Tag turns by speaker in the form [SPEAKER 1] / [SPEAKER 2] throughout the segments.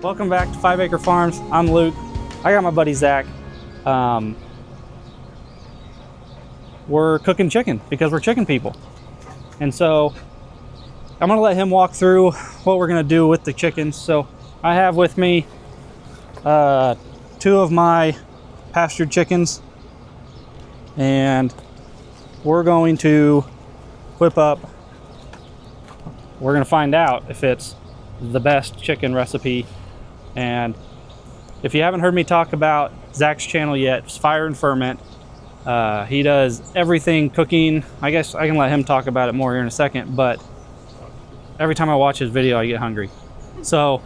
[SPEAKER 1] Welcome back to 5 Acre Farms. I'm Luke. I got my buddy Zach. We're cooking chicken because we're chicken people. And so I'm gonna let him walk through what we're gonna do with the chickens. So I have with me 2 of my pastured chickens, and we're going to whip up. We're gonna find out if it's the best chicken recipe. And if you haven't heard me talk about Zach's channel yet, it's Fire and Ferment. He does everything cooking. I guess I can let him talk about it more here in a second, but every time I watch his video, I get hungry. So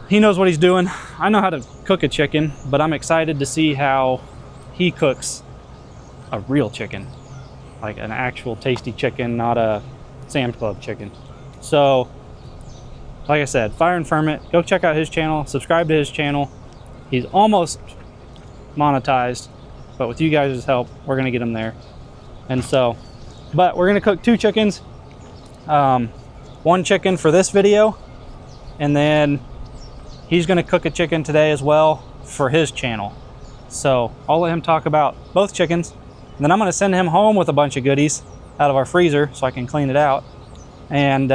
[SPEAKER 1] he knows what he's doing. I know how to cook a chicken, but I'm excited to see how he cooks a real chicken, like an actual tasty chicken, not a Sam's Club chicken. So like I said, Fire and Ferment, go check out his channel, subscribe to his channel. He's almost monetized, but with you guys' help, we're gonna get him there. And so, but we're gonna cook 2 chickens. 1 chicken for this video, and then he's gonna cook a chicken today as well for his channel. So I'll let him talk about both chickens, and then I'm gonna send him home with a bunch of goodies out of our freezer so I can clean it out. And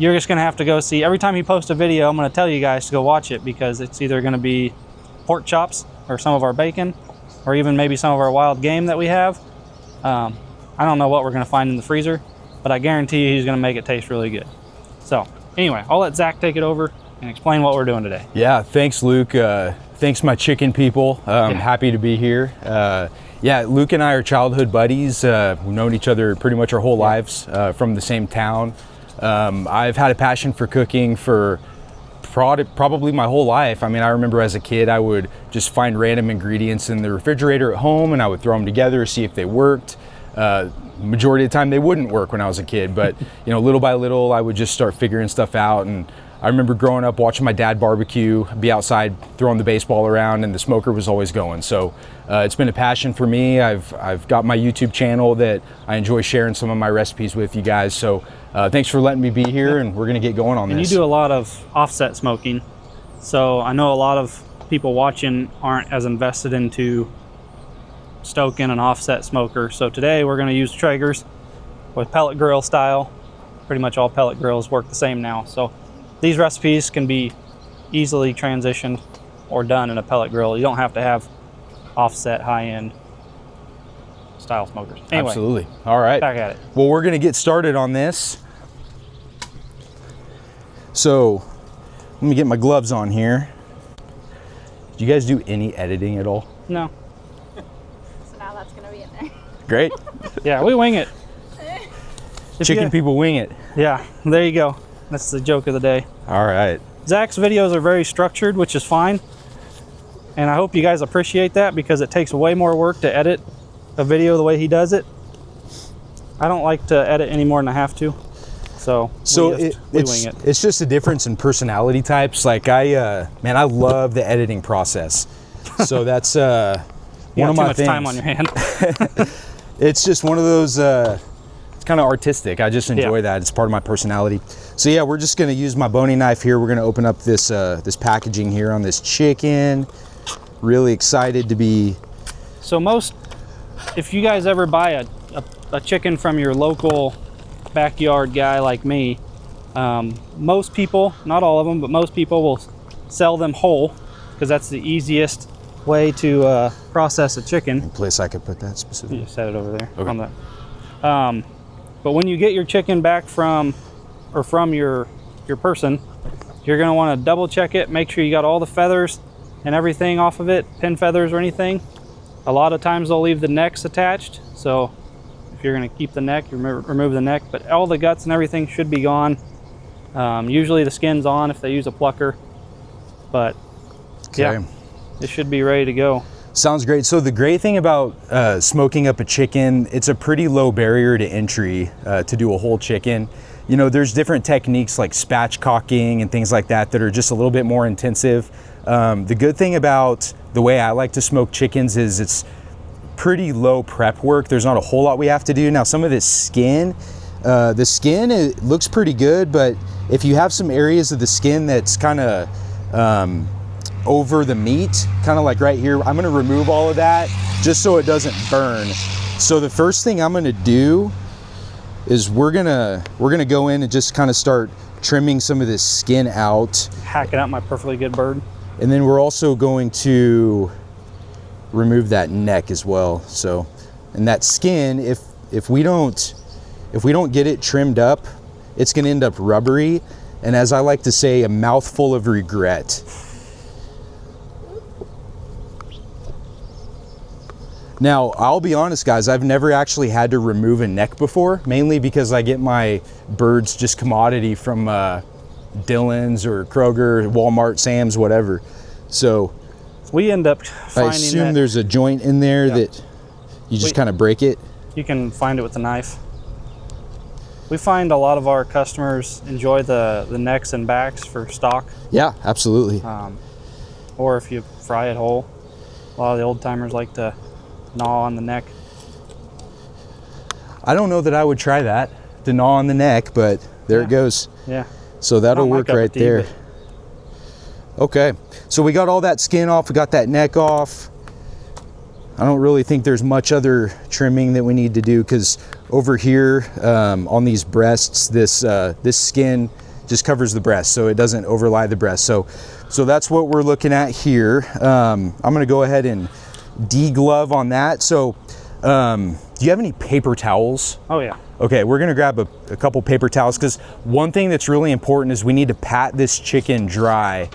[SPEAKER 1] you're just gonna have to go see, every time he posts a video, I'm gonna tell you guys to go watch it, because it's either gonna be pork chops or some of our bacon, or even maybe some of our wild game that we have. I don't know what we're gonna find in the freezer, but I guarantee you he's gonna make it taste really good. So anyway, I'll let Zach take it over and explain what we're doing today.
[SPEAKER 2] Yeah, thanks Luke. Thanks my chicken people. Happy to be here. Yeah, Luke and I are childhood buddies. We've known each other pretty much our whole lives, from the same town. I've had a passion for cooking for probably my whole life. I mean, I remember as a kid, I would just find random ingredients in the refrigerator at home, and I would throw them together, see if they worked. Majority of the time they wouldn't work when I was a kid, but you know, little by little, I would just start figuring stuff out. And I remember growing up watching my dad barbecue, be outside throwing the baseball around, and the smoker was always going. So it's been a passion for me. I've got my YouTube channel that I enjoy sharing some of my recipes with you guys. So thanks for letting me be here, and we're gonna get going on this.
[SPEAKER 1] And you do a lot of offset smoking. So I know a lot of people watching aren't as invested into stoking an offset smoker. So today we're gonna use Traegers with pellet grill style. Pretty much all pellet grills work the same now. So these recipes can be easily transitioned or done in a pellet grill. You don't have to have offset high-end style smokers. Anyway,
[SPEAKER 2] absolutely. All right,
[SPEAKER 1] back at it.
[SPEAKER 2] Well, we're gonna get started on this. So let me get my gloves on here. Do you guys do any editing at all?
[SPEAKER 1] No.
[SPEAKER 3] So now that's gonna be in there.
[SPEAKER 2] Great.
[SPEAKER 1] Yeah, we wing it.
[SPEAKER 2] Chicken people wing it.
[SPEAKER 1] Yeah, there you go. That's the joke of the day.
[SPEAKER 2] All right.
[SPEAKER 1] Zach's videos are very structured, which is fine. And I hope you guys appreciate that, because it takes way more work to edit a video the way he does it. I don't like to edit any more than I have to. So we wing it.
[SPEAKER 2] It's just a difference in personality types. Like man, I love the editing process. So that's one of my things.
[SPEAKER 1] Too much time on your hand.
[SPEAKER 2] It's just one of those, it's kind of artistic. I just enjoy that. It's part of my personality. So yeah, we're just gonna use my boning knife here. We're gonna open up this this packaging here on this chicken. Really excited to be.
[SPEAKER 1] So if you guys ever buy a chicken from your local backyard guy like me, most people, not all of them, but most people will sell them whole, because that's the easiest way to process a chicken.
[SPEAKER 2] Any place I could put that specifically?
[SPEAKER 1] You set it over there.
[SPEAKER 2] Okay.
[SPEAKER 1] On that. But when you get your chicken back from your person, you're gonna want to double check it, make sure you got all the feathers and everything off of it, pin feathers or anything. A lot of times they'll leave the necks attached, so if you're gonna keep the neck, you remove the neck, but all the guts and everything should be gone. Usually the skin's on if they use a plucker, but yeah, it should be ready to go.
[SPEAKER 2] Sounds great. So the great thing about smoking up a chicken, it's a pretty low barrier to entry to do a whole chicken. You know, there's different techniques like spatchcocking and things like that that are just a little bit more intensive. The good thing about the way I like to smoke chickens is it's pretty low prep work. There's not a whole lot we have to do. Now, some of this skin, The skin, it looks pretty good, but if you have some areas of the skin that's kind of over the meat, kind of like right here, I'm gonna remove all of that just so it doesn't burn. So the first thing I'm gonna do is we're gonna go in and just kind of start trimming some of this skin out.
[SPEAKER 1] Hacking out my perfectly good bird.
[SPEAKER 2] And then we're also going to remove that neck as well. So, and that skin, if we don't get it trimmed up, it's gonna end up rubbery, and as I like to say, a mouthful of regret. Now, I'll be honest guys, I've never actually had to remove a neck before, mainly because I get my birds just commodity from Dillon's or Kroger, Walmart, Sam's, whatever. So
[SPEAKER 1] we end up finding
[SPEAKER 2] I assume there's a joint in there that you just kind of break it.
[SPEAKER 1] You can find it with a knife. We find a lot of our customers enjoy the necks and backs for stock.
[SPEAKER 2] Yeah, absolutely.
[SPEAKER 1] Or if you fry it whole. A lot of the old timers like to gnaw on the neck.
[SPEAKER 2] I don't know that I would try that, to gnaw on the neck, but there it goes.
[SPEAKER 1] Yeah.
[SPEAKER 2] So that'll
[SPEAKER 1] Not my
[SPEAKER 2] work
[SPEAKER 1] cup of
[SPEAKER 2] right
[SPEAKER 1] tea,
[SPEAKER 2] there.
[SPEAKER 1] but-
[SPEAKER 2] Okay, so we got all that skin off, we got that neck off. I don't really think there's much other trimming that we need to do, because over here on these breasts, this skin just covers the breast, so it doesn't overlie the breast. So that's what we're looking at here. I'm gonna go ahead and deglove on that. So do you have any paper towels?
[SPEAKER 1] Oh yeah.
[SPEAKER 2] Okay, we're gonna grab a couple paper towels, because one thing that's really important is we need to pat this chicken dry.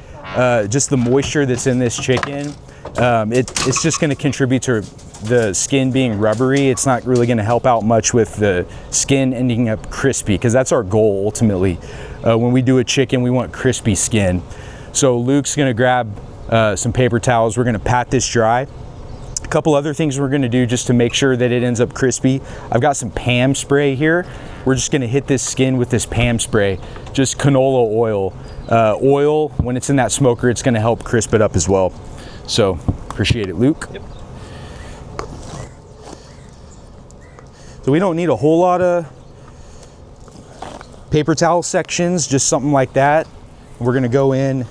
[SPEAKER 2] Just the moisture that's in this chicken, it's just gonna contribute to the skin being rubbery. It's not really gonna help out much with the skin ending up crispy, because that's our goal ultimately. When we do a chicken, we want crispy skin. So Luke's gonna grab some paper towels. We're gonna pat this dry. A couple other things we're gonna do just to make sure that it ends up crispy. I've got some Pam spray here. We're just gonna hit this skin with this Pam spray, just canola oil. Oil, when it's in that smoker, it's gonna help crisp it up as well. So, appreciate it, Luke.
[SPEAKER 1] Yep.
[SPEAKER 2] So we don't need a whole lot of paper towel sections, just something like that. We're gonna go in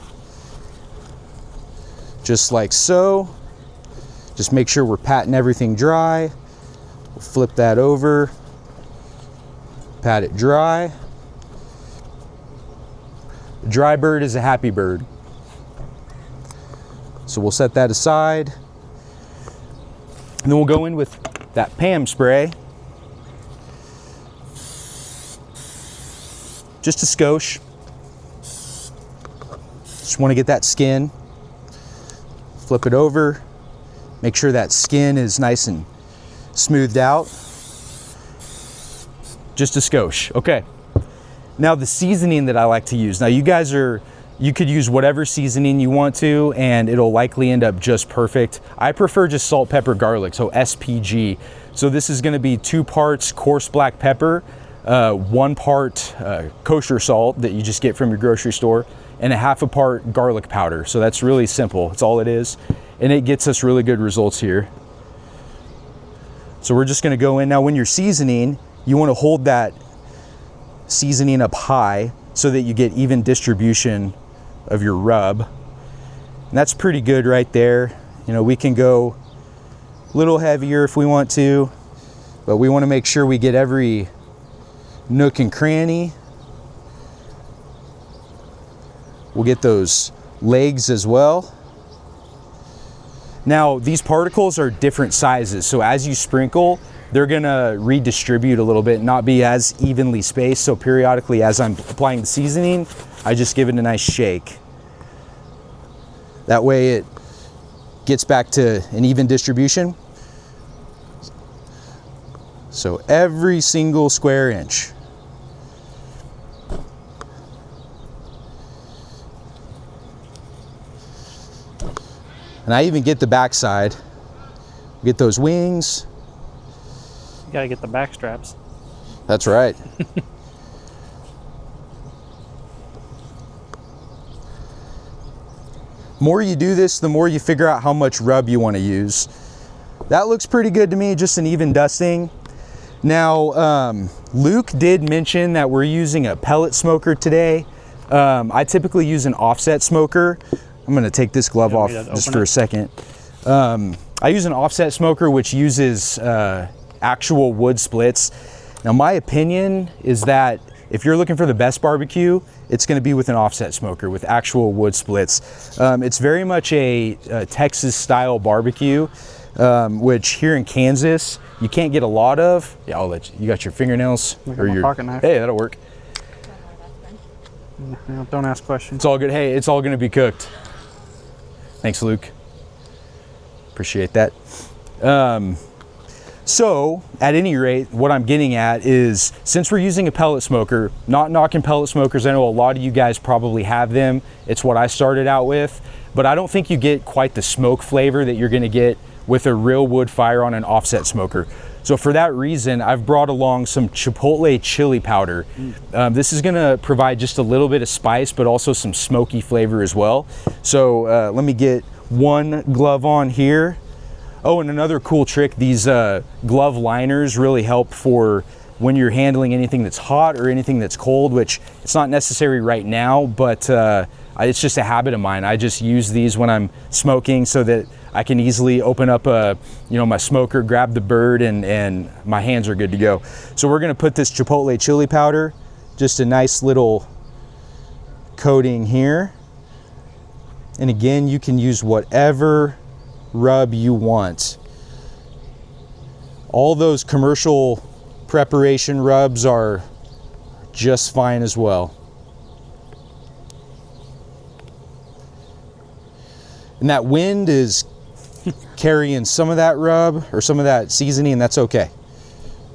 [SPEAKER 2] just like so. Just make sure we're patting everything dry. We'll flip that over, pat it dry. A dry bird is a happy bird. So we'll set that aside. And then we'll go in with that Pam spray. Just a skosh. Just want to get that skin. Flip it over. Make sure that skin is nice and smoothed out. Just a skosh. Okay. Now the seasoning that I like to use. Now you could use whatever seasoning you want to, and it'll likely end up just perfect. I prefer just salt, pepper, garlic, so SPG. So this is gonna be 2 parts coarse black pepper, 1 part kosher salt that you just get from your grocery store, and a 1/2 part garlic powder. So that's really simple, it's all it is. And it gets us really good results here. So we're just gonna go in. Now when you're seasoning, you wanna hold that seasoning up high so that you get even distribution of your rub. And that's pretty good right there. You know, we can go a little heavier if we want to, but we wanna make sure we get every nook and cranny. We'll get those legs as well. Now, these particles are different sizes, so as you sprinkle, they're gonna redistribute a little bit, not be as evenly spaced. So periodically, as I'm applying the seasoning, I just give it a nice shake. That way it gets back to an even distribution. So every single square inch. And I even get the backside, get those wings.
[SPEAKER 1] You gotta get the back straps.
[SPEAKER 2] That's right. More you do this, the more you figure out how much rub you want to use. That looks pretty good to me, just an even dusting. Now, Luke did mention that we're using a pellet smoker today. I typically use an offset smoker. I'm gonna take this glove off just for a second. I use an offset smoker which uses actual wood splits. Now, my opinion is that if you're looking for the best barbecue, it's gonna be with an offset smoker with actual wood splits. It's very much a Texas style barbecue, which here in Kansas, you can't get a lot of. Yeah, I'll let you. You got your fingernails?
[SPEAKER 1] Or your pocket knife.
[SPEAKER 2] Hey, that'll work.
[SPEAKER 1] Yeah, don't ask questions.
[SPEAKER 2] It's all good. Hey, it's all gonna be cooked. Thanks, Luke. Appreciate that. So, at any rate, what I'm getting at is, since we're using a pellet smoker, not knocking pellet smokers, I know a lot of you guys probably have them. It's what I started out with, but I don't think you get quite the smoke flavor that you're gonna get with a real wood fire on an offset smoker. So for that reason, I've brought along some Chipotle chili powder. This is gonna provide just a little bit of spice, but also some smoky flavor as well. So let me get one glove on here. Oh, and another cool trick, these glove liners really help for when you're handling anything that's hot or anything that's cold, which it's not necessary right now, but it's just a habit of mine. I just use these when I'm smoking so that I can easily open up my smoker, grab the bird, and my hands are good to go. So we're gonna put this Chipotle chili powder, just a nice little coating here. And again, you can use whatever rub you want. All those commercial preparation rubs are just fine as well. And that wind is carrying some of that rub or some of that seasoning, and that's okay.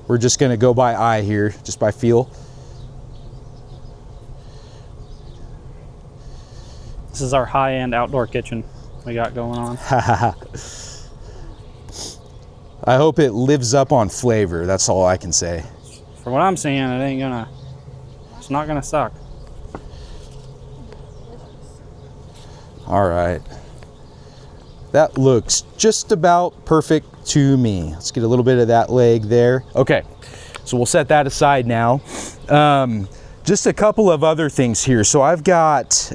[SPEAKER 2] We're just gonna go by eye here, just by feel.
[SPEAKER 1] This is our high-end outdoor kitchen we got going on.
[SPEAKER 2] I hope it lives up on flavor. That's all I can say.
[SPEAKER 1] For what I'm seeing, it's not gonna suck.
[SPEAKER 2] All right. That looks just about perfect to me. Let's get a little bit of that leg there. Okay, so we'll set that aside now. Just a couple of other things here. So I've got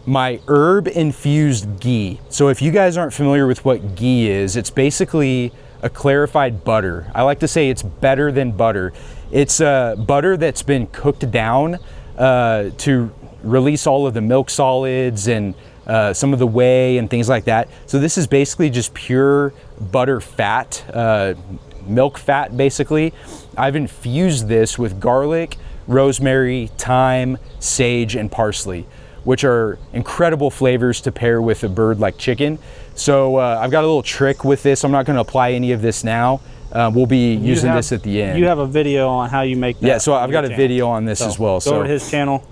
[SPEAKER 2] my herb infused ghee. So if you guys aren't familiar with what ghee is, it's basically a clarified butter. I like to say it's better than butter. It's butter that's been cooked down to release all of the milk solids and some of the whey and things like that. So this is basically just pure butter fat, milk fat basically. I've infused this with garlic, rosemary, thyme, sage, and parsley, which are incredible flavors to pair with a bird like chicken. So I've got a little trick with this. I'm not gonna apply any of this now. We'll be using this at the end.
[SPEAKER 1] You have a video on how you make that.
[SPEAKER 2] Yeah, so I've got a video on this as well.
[SPEAKER 1] Go over to his channel.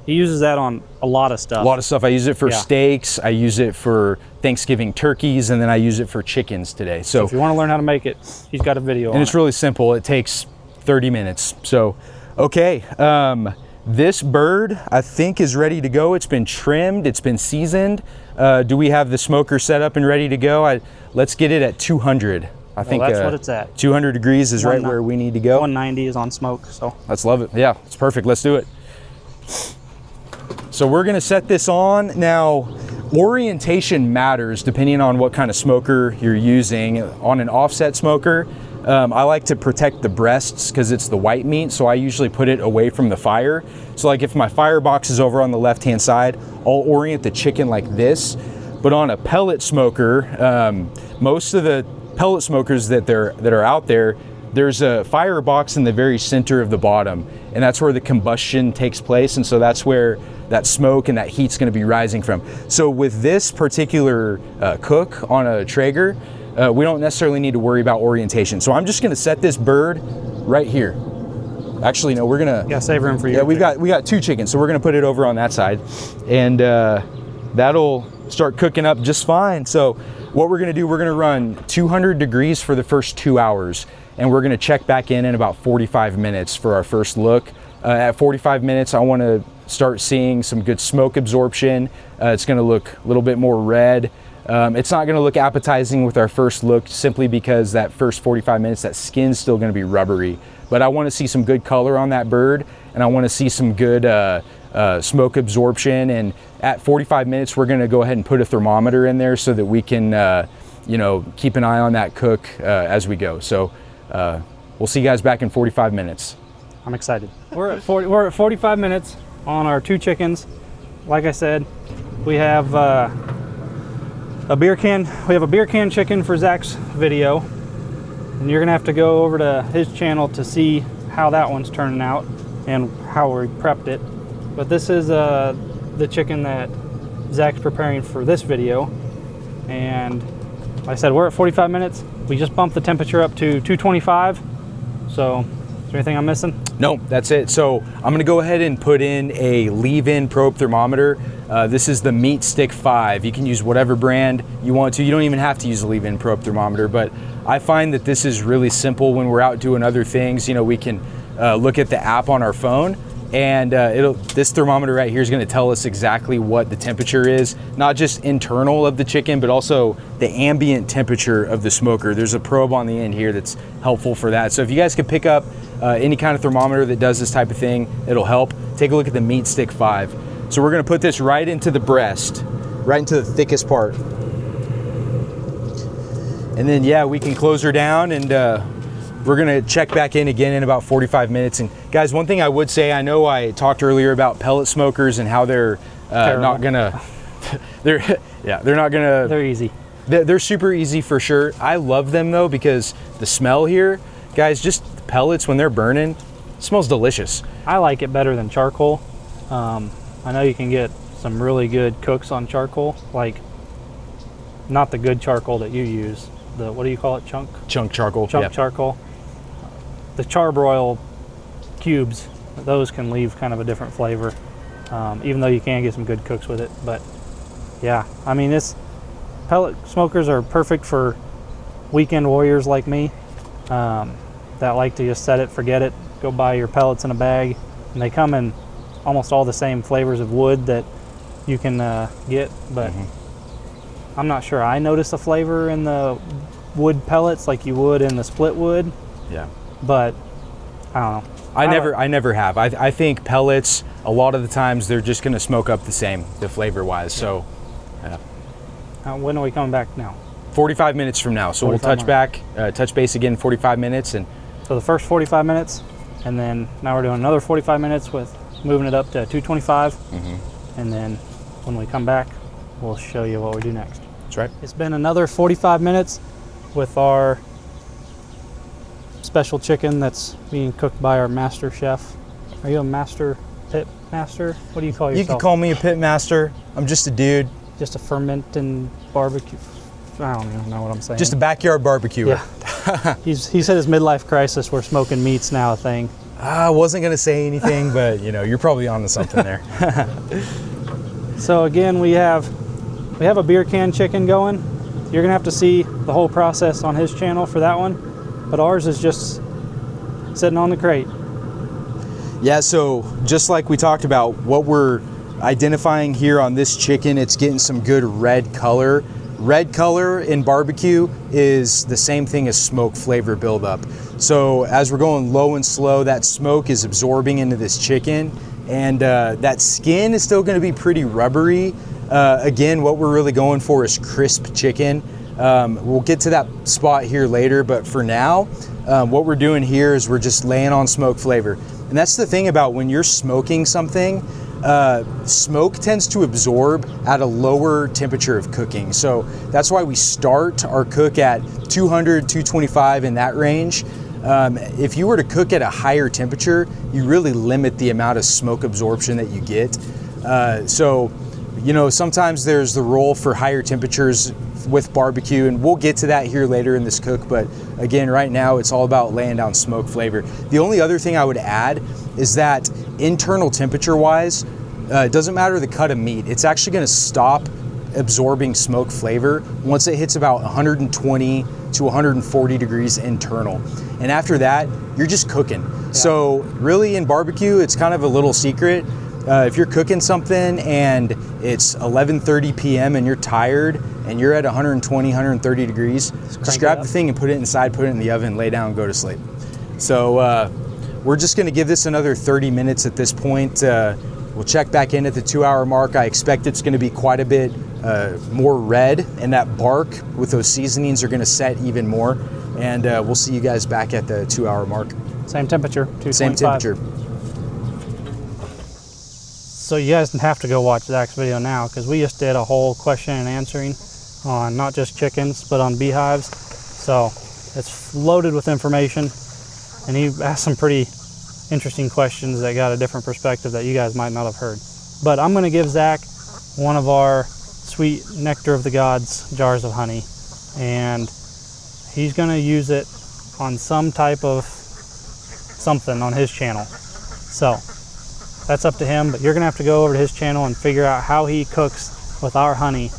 [SPEAKER 1] He uses that on a lot of stuff.
[SPEAKER 2] A lot of stuff. I use it for steaks, I use it for Thanksgiving turkeys, and then I use it for chickens today. So
[SPEAKER 1] if you want to learn how to make it, he's got a video on it.
[SPEAKER 2] And it's really simple. It takes 30 minutes. So, okay. This bird, I think, is ready to go. It's been trimmed, it's been seasoned. Do we have the smoker set up and ready to go? Let's get it at 200. I think
[SPEAKER 1] that's what it's at.
[SPEAKER 2] 200 degrees is right where we need to go.
[SPEAKER 1] 190 is on smoke, so.
[SPEAKER 2] Let's love it. Yeah, it's perfect. Let's do it. So we're gonna set this on. Now, orientation matters depending on what kind of smoker you're using. On an offset smoker, I like to protect the breasts because it's the white meat, so I usually put it away from the fire. So like if my firebox is over on the left-hand side, I'll orient the chicken like this. But on a pellet smoker, most of the pellet smokers that are out there, there's a firebox in the very center of the bottom, and that's where the combustion takes place, and so that's where that smoke and that heat's gonna be rising from. So with this particular cook on a Traeger, we don't necessarily need to worry about orientation. So I'm just gonna set this bird right here. Actually, no, we're gonna...
[SPEAKER 1] Yeah, save room for you.
[SPEAKER 2] Yeah, we got two chickens, so we're gonna put it over on that side, and that'll start cooking up just fine. So what we're gonna do, we're gonna run 200 degrees for the first 2 hours, and we're gonna check back in about 45 minutes for our first look. At 45 minutes, I wanna start seeing some good smoke absorption. It's gonna look a little bit more red. It's not gonna look appetizing with our first look simply because that first 45 minutes, that skin's still gonna be rubbery. But I wanna see some good color on that bird, and I wanna see some good smoke absorption. And at 45 minutes, we're gonna go ahead and put a thermometer in there so that we can you know, keep an eye on that cook as we go. So we'll see you guys back in 45 minutes.
[SPEAKER 1] I'm excited. We're at 45 minutes on our 2 chickens. Like I said, we have a beer can. We have a beer can chicken for Zach's video, and you're gonna have to go over to his channel to see how that one's turning out and how we prepped it. But this is the chicken that Zach's preparing for this video, and like I said, we're at 45 minutes. We just bumped the temperature up to 225. So, is there anything I'm missing?
[SPEAKER 2] No, that's it. So I'm gonna go ahead and put in a leave-in probe thermometer. This is the Meat Stick 5. You can use whatever brand you want to. You don't even have to use a leave-in probe thermometer, but I find that this is really simple when we're out doing other things. You know, we can look at the app on our phone, and this thermometer right here is going to tell us exactly what the temperature is, not just internal of the chicken, but also the ambient temperature of the smoker. There's a probe on the end here that's helpful for that. So if you guys could pick up any kind of thermometer that does this type of thing, it'll help. Take a look at the Meat Stick 5. So we're going to put this right into the breast, right into the thickest part. And then, yeah, we can close her down, and we're gonna check back in again in about 45 minutes. And guys, one thing I would say, I know I talked earlier about pellet smokers and how they're not gonna, they're not gonna,
[SPEAKER 1] they're easy.
[SPEAKER 2] They're super easy for sure. I love them though, because the smell here, guys, just pellets when they're burning, it smells delicious.
[SPEAKER 1] I like it better than charcoal. I know you can get some really good cooks on charcoal, like not the good charcoal that you use. The, what do you call it? Chunk
[SPEAKER 2] charcoal.
[SPEAKER 1] Chunk charcoal. The charbroil cubes, those can leave kind of a different flavor, even though you can get some good cooks with it. But yeah, I mean, this pellet smokers are perfect for weekend warriors like me that like to just set it, forget it, go buy your pellets in a bag, and they come in almost all the same flavors of wood that you can get, but I'm not sure I notice a flavor in the wood pellets like you would in the split wood.
[SPEAKER 2] Yeah.
[SPEAKER 1] But I don't know.
[SPEAKER 2] I never have. I think pellets, a lot of the times they're just gonna smoke up the same, the flavor wise. So yeah.
[SPEAKER 1] When are we coming back now?
[SPEAKER 2] 45 minutes from now. So we'll touch base again in 45 minutes. And
[SPEAKER 1] so the first 45 minutes, and then now we're doing another 45 minutes with moving it up to 225. And then when we come back, we'll show you what we do next.
[SPEAKER 2] That's right.
[SPEAKER 1] It's been another 45 minutes with our special chicken that's being cooked by our master chef. Are you a master pit master? What do you call yourself?
[SPEAKER 2] You can call me a pit master. I'm just a dude.
[SPEAKER 1] Just a fermenting barbecue. I don't even know what I'm saying.
[SPEAKER 2] Just a backyard barbecuer.
[SPEAKER 1] Yeah. He said his midlife crisis where smoking meat's now a thing.
[SPEAKER 2] I wasn't gonna say anything, but you know, you're probably onto something there.
[SPEAKER 1] So again, we have a beer can chicken going. You're gonna have to see the whole process on his channel for that one, but ours is just sitting on the crate.
[SPEAKER 2] Yeah, so just like we talked about, what we're identifying here on this chicken, it's getting some good red color. Red color in barbecue is the same thing as smoke flavor buildup. So as we're going low and slow, that smoke is absorbing into this chicken, and that skin is still gonna be pretty rubbery. Again, what we're really going for is crisp chicken. We'll get to that spot here later, but for now, what we're doing here is we're just laying on smoke flavor. And that's the thing about when you're smoking something, smoke tends to absorb at a lower temperature of cooking. So that's why we start our cook at 200, 225 in that range. If you were to cook at a higher temperature, you really limit the amount of smoke absorption that you get. So, you know, sometimes there's the role for higher temperatures with barbecue, and we'll get to that here later in this cook. But again, right now it's all about laying down smoke flavor. The only other thing I would add is that internal temperature wise, it doesn't matter the cut of meat, it's actually going to stop absorbing smoke flavor once it hits about 120 to 140 degrees internal. And after that, you're just cooking. Yeah. So really in barbecue, it's kind of a little secret. if you're cooking something and it's 11:30 p.m. and you're tired and you're at 120, 130 degrees, just grab the thing and put it inside, put it in the oven, lay down, and go to sleep. So we're just gonna give this another 30 minutes at this point. We'll check back in at the 2-hour mark. I expect it's gonna be quite a bit more red, and that bark with those seasonings are gonna set even more. And we'll see you guys back at the 2-hour mark.
[SPEAKER 1] Same temperature, 225.
[SPEAKER 2] Same temperature.
[SPEAKER 1] So you guys have to go watch Zach's video now, because we just did a whole question and answering on not just chickens, but on beehives. So it's loaded with information, and he asked some pretty interesting questions that got a different perspective that you guys might not have heard. But I'm gonna give Zach one of our sweet nectar of the gods jars of honey, and he's gonna use it on some type of something on his channel. So that's up to him, but you're gonna have to go over to his channel and figure out how he cooks with our honey,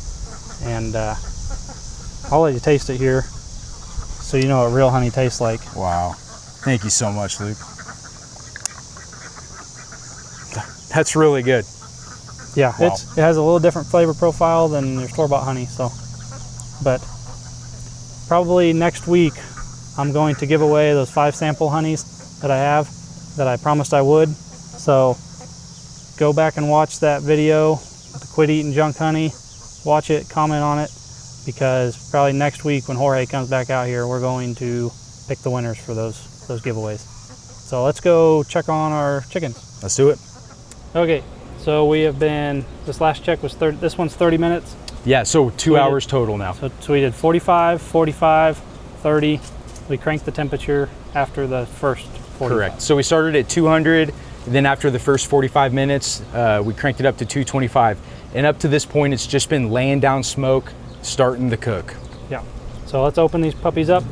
[SPEAKER 1] and I'll let you taste it here so you know what real honey tastes like.
[SPEAKER 2] Wow. Thank you so much, Luke. That's really good.
[SPEAKER 1] Yeah,
[SPEAKER 2] wow.
[SPEAKER 1] It has a little different flavor profile than your store-bought honey, so. But probably next week, I'm going to give away those 5 sample honeys that I have, that I promised I would. So go back and watch that video, the Quit Eating Junk Honey. Watch it, comment on it, because probably next week when Jorge comes back out here, we're going to pick the winners for those giveaways. So let's go check on our chickens.
[SPEAKER 2] Let's do it.
[SPEAKER 1] Okay, so we have been, this last check was 30, this one's 30 minutes.
[SPEAKER 2] Yeah, so 2 hours total now.
[SPEAKER 1] So we did 45, 45, 30. We cranked the temperature after the first 45.
[SPEAKER 2] Correct. So we started at 200, then after the first 45 minutes, we cranked it up to 225. And up to this point, it's just been laying down smoke, starting to cook.
[SPEAKER 1] Yeah. So let's open these puppies up.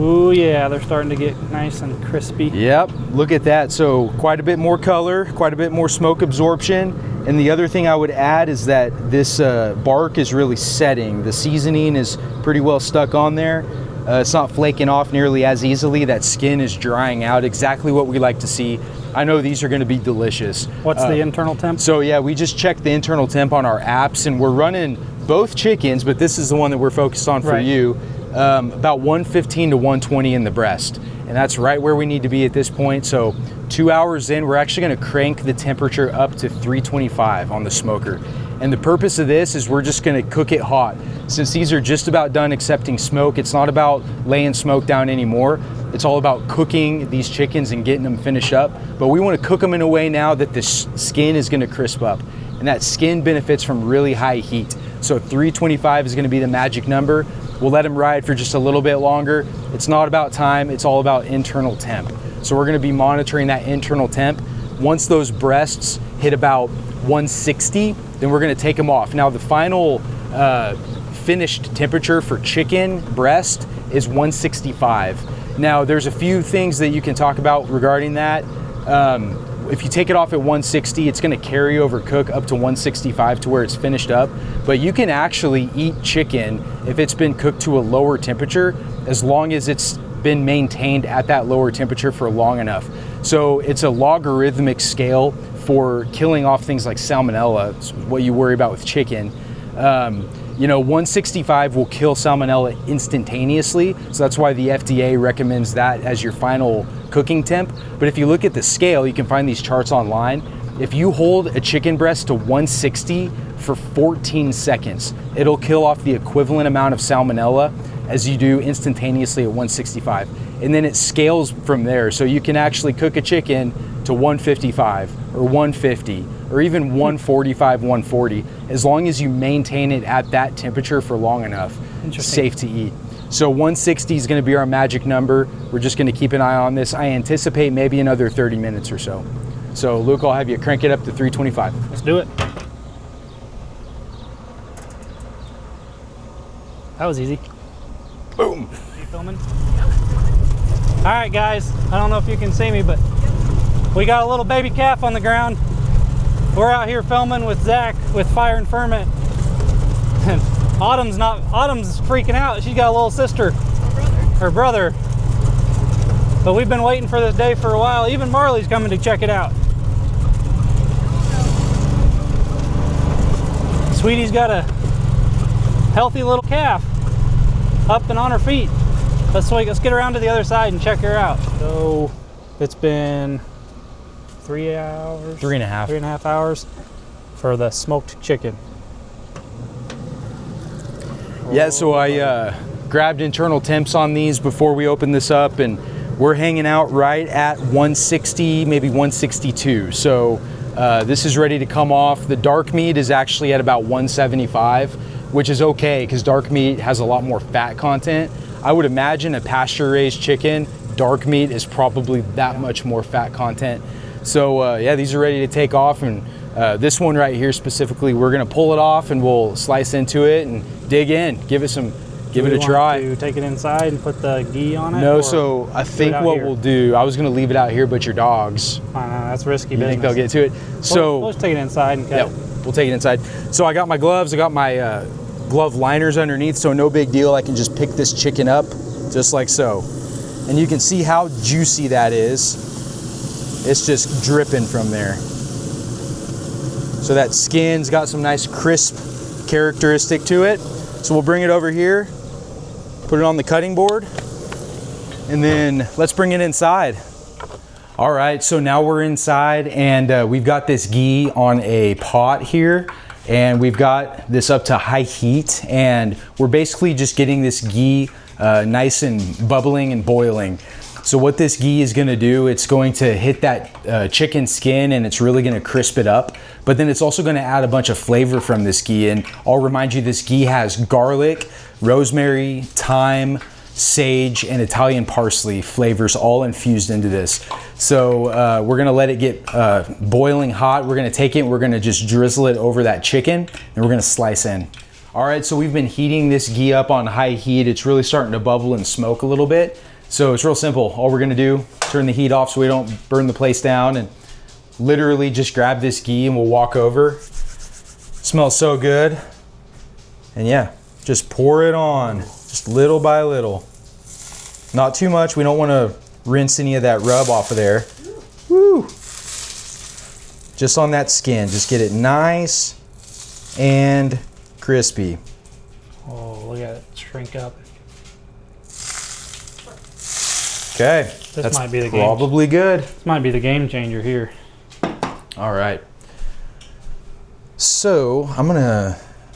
[SPEAKER 1] Ooh, yeah, they're starting to get nice and crispy.
[SPEAKER 2] Yep, look at that. So quite a bit more color, quite a bit more smoke absorption. And the other thing I would add is that this bark is really setting. The seasoning is pretty well stuck on there. It's not flaking off nearly as easily. That skin is drying out, exactly what we like to see. I know these are gonna be delicious.
[SPEAKER 1] What's the internal temp?
[SPEAKER 2] So yeah, we just checked the internal temp on our apps, and we're running both chickens, but this is the one that we're focused on for you. About 115 to 120 in the breast. And that's right where we need to be at this point. So 2 hours in, we're actually gonna crank the temperature up to 325 on the smoker. And the purpose of this is we're just gonna cook it hot. Since these are just about done accepting smoke, it's not about laying smoke down anymore. It's all about cooking these chickens and getting them finished up. But we wanna cook them in a way now that the skin is gonna crisp up. And that skin benefits from really high heat. So 325 is gonna be the magic number. We'll let them ride for just a little bit longer. It's not about time, it's all about internal temp. So we're gonna be monitoring that internal temp. Once those breasts hit about 160, then we're gonna take them off. Now the final finished temperature for chicken breast is 165. Now there's a few things that you can talk about regarding that. If you take it off at 160, it's gonna carry over cook up to 165 to where it's finished up. But you can actually eat chicken if it's been cooked to a lower temperature, as long as it's been maintained at that lower temperature for long enough. So it's a logarithmic scale for killing off things like salmonella. It's what you worry about with chicken. You know, 165 will kill salmonella instantaneously. So that's why the FDA recommends that as your final cooking temp. But if you look at the scale, you can find these charts online. If you hold a chicken breast to 160 for 14 seconds, it'll kill off the equivalent amount of salmonella as you do instantaneously at 165. And then it scales from there. So you can actually cook a chicken to 155 or 150 or even 145, 140, as long as you maintain it at that temperature for long enough. It's safe to eat. So 160 is gonna be our magic number. We're just gonna keep an eye on this. I anticipate maybe another 30 minutes or so. So Luke, I'll have you crank it up to 325.
[SPEAKER 1] Let's do it. That was easy.
[SPEAKER 2] Boom.
[SPEAKER 1] Are you filming? All right, guys. I don't know if you can see me, but we got a little baby calf on the ground. We're out here filming with Zach with Fire and Ferment. And Autumn's freaking out. She's got a little sister. Her brother. But we've been waiting for this day for a while. Even Marley's coming to check it out. Sweetie's got a healthy little calf up and on her feet. Let's get around to the other side and check her out. So it's been 3 hours?
[SPEAKER 2] 3.5.
[SPEAKER 1] 3.5 hours for the smoked chicken.
[SPEAKER 2] Yeah, so I grabbed internal temps on these before we opened this up, and we're hanging out right at 160, maybe 162. So this is ready to come off. The dark meat is actually at about 175, which is okay because dark meat has a lot more fat content. I would imagine a pasture-raised chicken, dark meat is probably that much more fat content. So yeah, these are ready to take off, and this one right here specifically, we're gonna pull it off and we'll slice into it and dig in, give it a try.
[SPEAKER 1] Do you take it inside and put the ghee on it?
[SPEAKER 2] No, so I think what we'll do, I was gonna leave it out here, but your dogs,
[SPEAKER 1] that's risky
[SPEAKER 2] you
[SPEAKER 1] business.
[SPEAKER 2] think they'll get to it? So
[SPEAKER 1] we'll just take it inside and cut.
[SPEAKER 2] Yeah, we'll take it inside. So I got my gloves, I got my glove liners underneath, so no big deal. I can just pick this chicken up just like so. And you can see how juicy that is. It's just dripping from there. So that skin's got some nice crisp characteristic to it. So we'll bring it over here, put it on the cutting board, and then let's bring it inside. All right, so now we're inside, and we've got this ghee on a pot here, and we've got this up to high heat, and we're basically just getting this ghee nice and bubbling and boiling. So what this ghee is gonna do, it's going to hit that chicken skin and it's really gonna crisp it up, but then it's also gonna add a bunch of flavor from this ghee. And I'll remind you, this ghee has garlic, rosemary, thyme, sage, and Italian parsley flavors all infused into this. So we're gonna let it get boiling hot. We're gonna take it and we're gonna just drizzle it over that chicken and we're gonna slice in. All right, so we've been heating this ghee up on high heat. It's really starting to bubble and smoke a little bit. So it's real simple. All we're gonna do, turn the heat off so we don't burn the place down, and literally just grab this ghee and we'll walk over. Smells so good. And yeah, just pour it on, just little by little. Not too much, we don't wanna rinse any of that rub off of there. Woo! Just on that skin, just get it nice and crispy.
[SPEAKER 1] Oh, look at it shrink up.
[SPEAKER 2] Okay,
[SPEAKER 1] This might be the
[SPEAKER 2] probably good.
[SPEAKER 1] This might be the game changer here.
[SPEAKER 2] All right. So I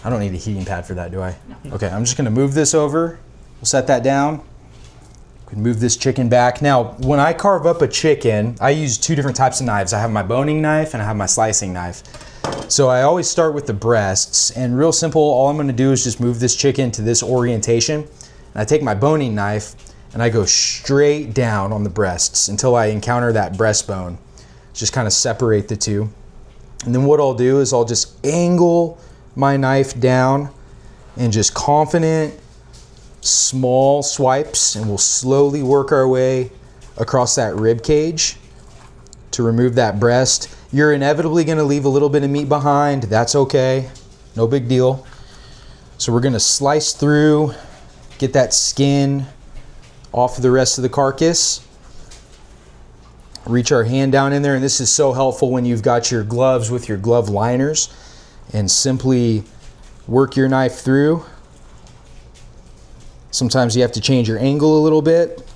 [SPEAKER 2] don't need a heating pad for that, do I? No. Okay, I'm just gonna move this over. We'll set that down. We can move this chicken back. Now, when I carve up a chicken, I use two different types of knives. I have my boning knife and I have my slicing knife. So I always start with the breasts, and real simple, all I'm gonna do is just move this chicken to this orientation. And I take my boning knife and I go straight down on the breasts until I encounter that breastbone. Just kind of separate the two. And then what I'll do is I'll just angle my knife down and just confident, small swipes, and we'll slowly work our way across that rib cage to remove that breast. You're inevitably gonna leave a little bit of meat behind. That's okay, no big deal. So we're gonna slice through, get that skin off of the rest of the carcass. Reach our hand down in there, and this is so helpful when you've got your gloves with your glove liners, and simply work your knife through. Sometimes you have to change your angle a little bit.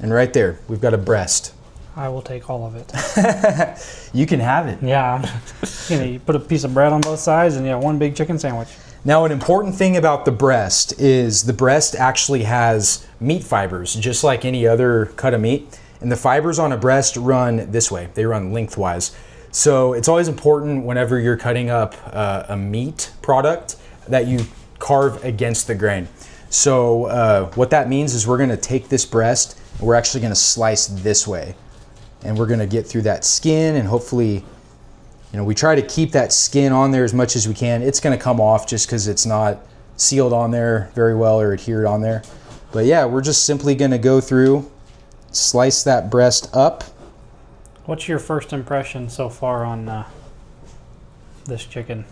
[SPEAKER 2] And right there, we've got a breast.
[SPEAKER 1] I will take all of it.
[SPEAKER 2] You can have it.
[SPEAKER 1] Yeah, you put a piece of bread on both sides and you have one big chicken sandwich.
[SPEAKER 2] Now, an important thing about the breast is the breast actually has meat fibers, just like any other cut of meat. And the fibers on a breast run this way. They run lengthwise. So it's always important whenever you're cutting up a meat product that you carve against the grain. So what that means is we're gonna take this breast and we're actually gonna slice this way. And we're gonna get through that skin, and hopefully, we try to keep that skin on there as much as we can. It's gonna come off just because it's not sealed on there very well or adhered on there. But yeah, we're just simply gonna go through, slice that breast up.
[SPEAKER 1] What's your first impression so far on this chicken?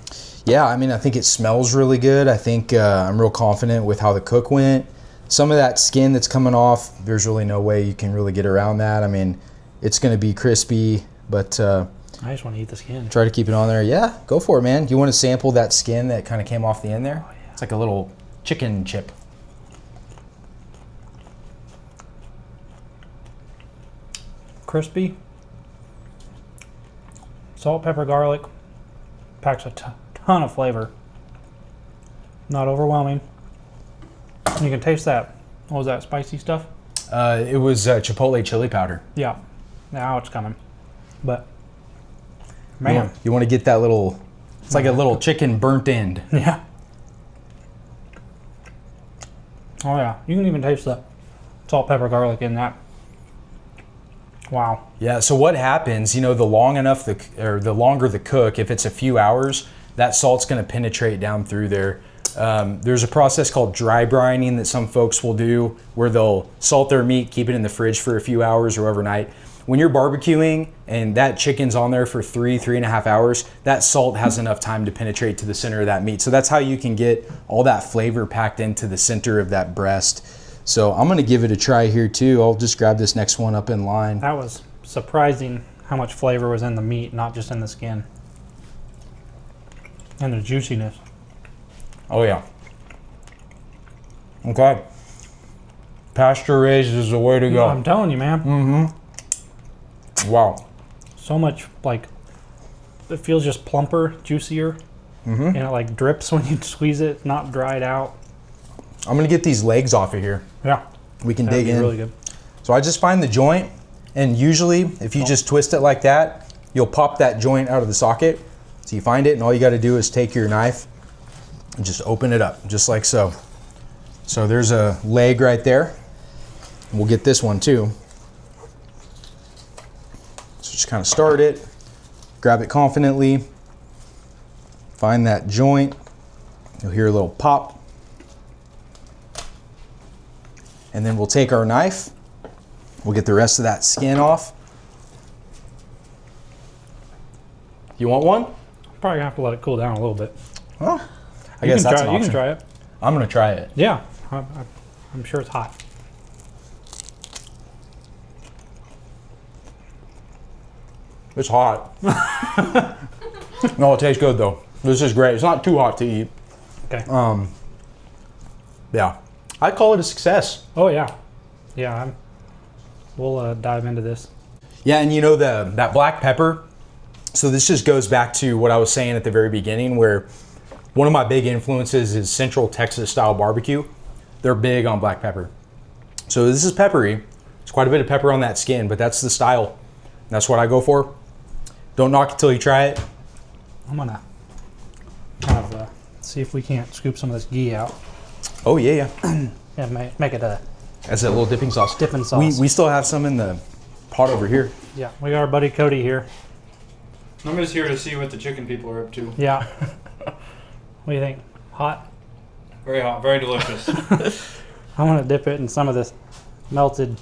[SPEAKER 2] Yeah, I think it smells really good. I think I'm real confident with how the cook went. Some of that skin that's coming off, there's really no way you can really get around that. It's gonna be crispy, but
[SPEAKER 1] I just want to eat the skin.
[SPEAKER 2] Try to keep it on there. Yeah, go for it, man. Do you want to sample that skin that kind of came off the end there? Oh, yeah. It's like a little chicken chip.
[SPEAKER 1] Crispy. Salt, pepper, garlic. Packs a ton of flavor. Not overwhelming. You can taste that. What was that, spicy stuff?
[SPEAKER 2] It was chipotle chili powder.
[SPEAKER 1] Yeah. Now it's coming. But, man.
[SPEAKER 2] You want to get that little, it's like a little chicken burnt end.
[SPEAKER 1] Yeah. Oh, yeah. You can even taste the salt, pepper, garlic in that. Wow.
[SPEAKER 2] Yeah, so what happens, the longer the cook, if it's a few hours, that salt's going to penetrate down through there. There's a process called dry brining that some folks will do where they'll salt their meat, keep it in the fridge for a few hours or overnight. When you're barbecuing and that chicken's on there for 3.5 hours, that salt has enough time to penetrate to the center of that meat. So that's how you can get all that flavor packed into the center of that breast. So I'm going to give it a try here too. I'll just grab this next one up in line.
[SPEAKER 1] That was surprising how much flavor was in the meat, not just in the skin. And the juiciness.
[SPEAKER 2] Oh yeah. Okay. Pasture raised is the way to go.
[SPEAKER 1] I'm telling you, man.
[SPEAKER 2] Mm-hmm. Wow.
[SPEAKER 1] So much, like, it feels just plumper, juicier.
[SPEAKER 2] Mm-hmm.
[SPEAKER 1] And it like drips when you squeeze it, not dried out.
[SPEAKER 2] I'm going to get these legs off of here.
[SPEAKER 1] Yeah.
[SPEAKER 2] We can
[SPEAKER 1] That'd
[SPEAKER 2] dig
[SPEAKER 1] be
[SPEAKER 2] in.
[SPEAKER 1] really good.
[SPEAKER 2] So I just find the joint, and usually if you just twist it like that, you'll pop that joint out of the socket. So you find it, and all you got to do is take your knife and just open it up, just like so. So there's a leg right there. We'll get this one too. So just kind of start it, grab it confidently, find that joint. You'll hear a little pop. And then we'll take our knife. We'll get the rest of that skin off. You want one?
[SPEAKER 1] Probably gonna have to let it cool down a little bit.
[SPEAKER 2] Well, I guess that's an
[SPEAKER 1] You
[SPEAKER 2] option.
[SPEAKER 1] can try it.
[SPEAKER 2] I'm gonna try it.
[SPEAKER 1] Yeah, I'm sure it's hot.
[SPEAKER 2] It's hot. No, it tastes good though. This is great. It's not too hot to eat.
[SPEAKER 1] Okay.
[SPEAKER 2] Yeah, I call it a success.
[SPEAKER 1] Oh yeah, yeah. We'll dive into this.
[SPEAKER 2] Yeah, and that black pepper. So this just goes back to what I was saying at the very beginning, where one of my big influences is Central Texas style barbecue. They're big on black pepper. So this is peppery. There's quite a bit of pepper on that skin, but that's the style. That's what I go for. Don't knock it till you try it.
[SPEAKER 1] I'm gonna kind of see if we can't scoop some of this ghee out.
[SPEAKER 2] Oh yeah.
[SPEAKER 1] Yeah, make it a
[SPEAKER 2] That's a little dipping sauce.
[SPEAKER 1] dipping sauce.
[SPEAKER 2] We still have some in the pot over here.
[SPEAKER 1] Yeah, we got our buddy Cody here.
[SPEAKER 4] I'm just here to see what the chicken people are up to.
[SPEAKER 1] Yeah. What do you think? Hot?
[SPEAKER 4] Very hot, very delicious.
[SPEAKER 1] I want to dip it in some of this melted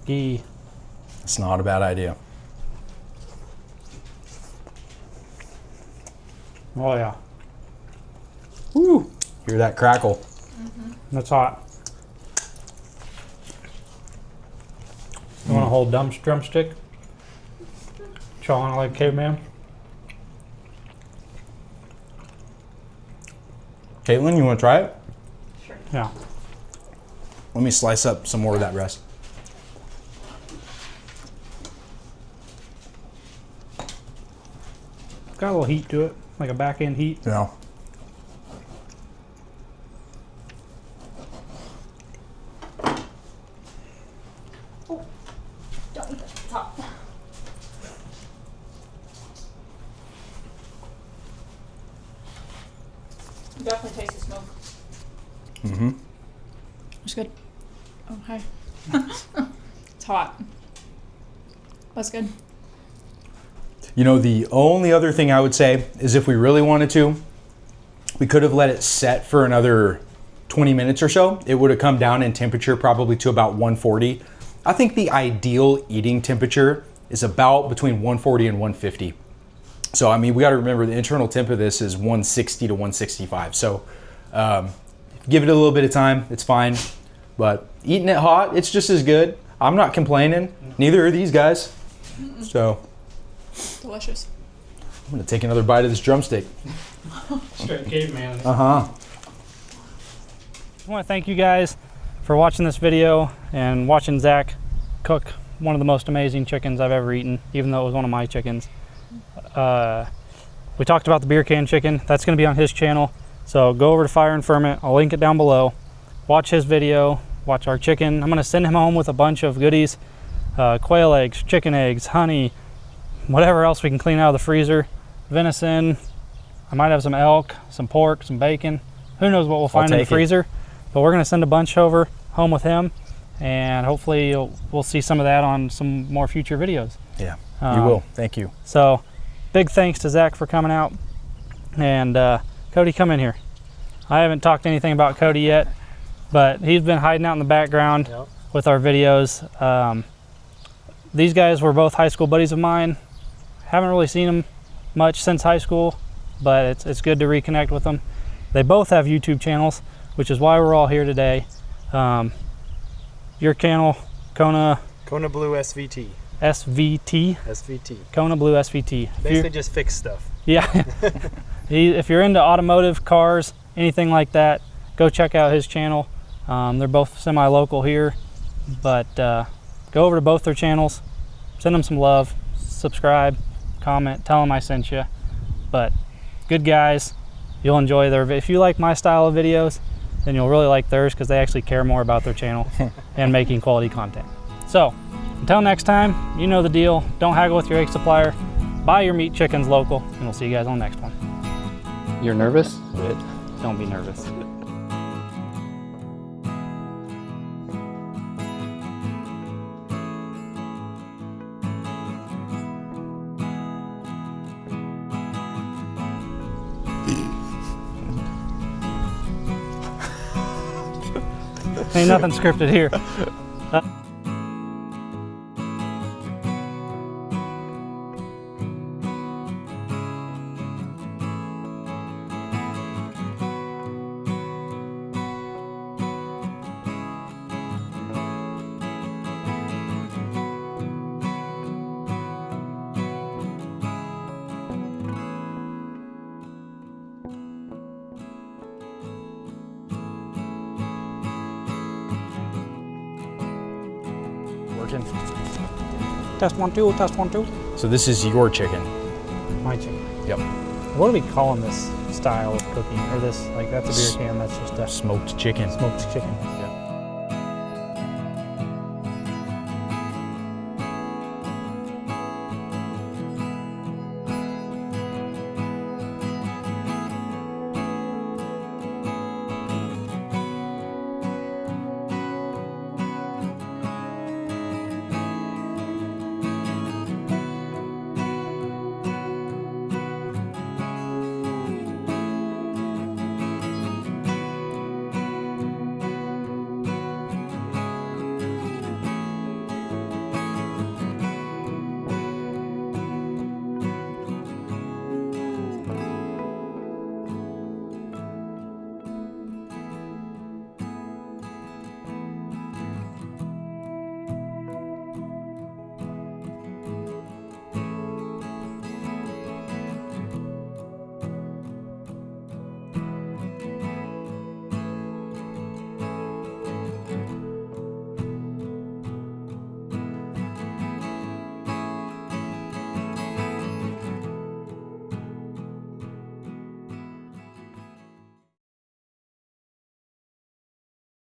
[SPEAKER 1] ghee.
[SPEAKER 2] It's not a bad idea.
[SPEAKER 1] Oh yeah,
[SPEAKER 2] Woo! Hear that crackle.
[SPEAKER 1] that's hot. You want to hold drumstick? Chawing it like a caveman?
[SPEAKER 2] Caitlin, you want to try it?
[SPEAKER 1] Yeah.
[SPEAKER 2] Let me slice up some more of that breast.
[SPEAKER 1] Got a little heat to it, like a back end heat.
[SPEAKER 2] Yeah.
[SPEAKER 3] Don't eat the top. Definitely taste the smoke.
[SPEAKER 2] Mm-hmm.
[SPEAKER 3] It's good. Oh, hi. It's hot. That's good.
[SPEAKER 2] The only other thing I would say is if we really wanted to, we could have let it set for another 20 minutes or so. It would have come down in temperature probably to about 140. I think the ideal eating temperature is about between 140 and 150. So, I mean, we got to remember the internal temp of this is 160 to 165. So, give it a little bit of time. It's fine. But eating it hot, it's just as good. I'm not complaining. Neither are these guys. So,
[SPEAKER 3] Delicious.
[SPEAKER 2] I'm gonna take another bite of this drumstick.
[SPEAKER 1] Straight caveman.
[SPEAKER 2] Uh-huh.
[SPEAKER 1] I want to thank you guys for watching this video and watching Zach cook one of the most amazing chickens I've ever eaten, even though it was one of my chickens. We talked about the beer can chicken. That's going to be on his channel. So go over to Fire and Ferment. I'll link it down below. Watch his video. Watch our chicken. I'm going to send him home with a bunch of goodies. Quail eggs, chicken eggs, honey, whatever else we can clean out of the freezer. Venison. I might have some elk, some pork, some bacon. Who knows what we'll find in the freezer. But we're going to send a bunch over home with him. And hopefully we'll see some of that on some more future videos.
[SPEAKER 2] Yeah, you will. Thank you.
[SPEAKER 1] So big thanks to Zach for coming out. And Cody, come in here. I haven't talked anything about Cody yet, but he's been hiding out in the background with our videos. These guys were both high school buddies of mine. Haven't really seen them much since high school, but it's good to reconnect with them. They both have YouTube channels, which is why we're all here today. Your channel, Kona
[SPEAKER 5] Blue SVT.
[SPEAKER 1] SVT.
[SPEAKER 5] SVT.
[SPEAKER 1] Kona Blue SVT.
[SPEAKER 5] Basically just fix stuff.
[SPEAKER 1] Yeah. If you're into automotive, cars, anything like that, go check out his channel. They're both semi-local here, but go over to both their channels, send them some love, subscribe, comment, tell them I sent you. But good guys, you'll enjoy their, if you like my style of videos, then you'll really like theirs because they actually care more about their channel and making quality content. So until next time, you know the deal. Don't haggle with your egg supplier. Buy your meat chickens local, and we'll see you guys on the next one. You're nervous?
[SPEAKER 2] A bit.
[SPEAKER 1] Don't be nervous. Ain't nothing scripted here.
[SPEAKER 2] Working.
[SPEAKER 1] Test 1 2, test 1 2.
[SPEAKER 2] So this is your chicken.
[SPEAKER 1] My chicken.
[SPEAKER 2] Yep.
[SPEAKER 1] What are we calling this style of cooking? Or this, like that's a beer can, that's just a
[SPEAKER 2] Smoked chicken.
[SPEAKER 1] smoked chicken.
[SPEAKER 2] Yeah.